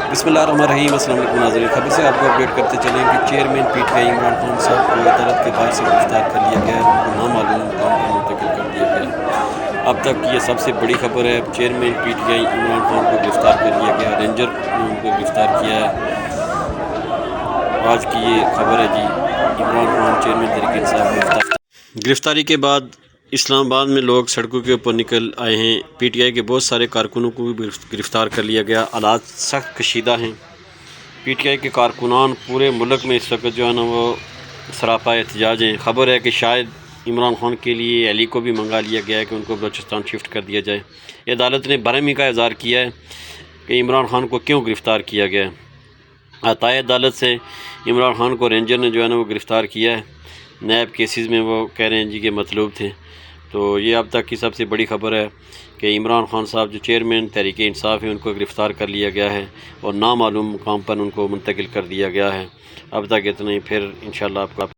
बिस्मिल्लाहिर्रहमानिर्रहीम। अस्सलाम वालेकुम नाज़रीन, खबर से आपको अपडेट करते चलें कि चेयरमैन पीटीआई इमरान खान साहब को अदालत के बाहर से गिरफ्तार कर लिया गया और उनको नामालूम मुकाम पर मुंतकिल कर दिया गया। अब तक की ये सबसे बड़ी खबर है। चेयरमैन पीटीआई इमरान खान को गिरफ्तार कर लिया गया, रेंजर ने उनको गिरफ्तार किया है। आज की ये खबर है जी, इमरान खान चेयरमैन तहरीक इंसाफ गिरफ्तारी के बाद इस्लामाबाद में लोग सड़कों के ऊपर निकल आए हैं। पीटीआई के बहुत सारे कारकुनों को भी गिरफ़्तार कर लिया गया। हालात सख्त कशीदा हैं। पीटीआई के कारकुनान पूरे मुल्क में इस वक्त जो है ना वो सरापा एहतजाज हैं। ख़बर है कि शायद इमरान खान के लिए अली को भी मंगा लिया गया है कि उनको बलूचिस्तान शिफ्ट कर दिया जाए। अदालत ने बरहमी का इज़हार किया है कि इमरान खान को क्यों गिरफ़्तार किया गया है। अताए अदालत से इमरान खान को रेंजर ने जो है ना वो गिरफ़्तार किया है। नैब केसेस में वो कह रहे हैं जी के मतलूब थे। तो ये अब तक की सबसे बड़ी खबर है कि इमरान खान साहब जो चेयरमैन तहरीक इंसाफ है उनको गिरफ़्तार कर लिया गया है और नामालूम मुकाम पर उनको मुंतकिल कर दिया गया है। अब तक इतना ही, फिर इंशाअल्लाह आपको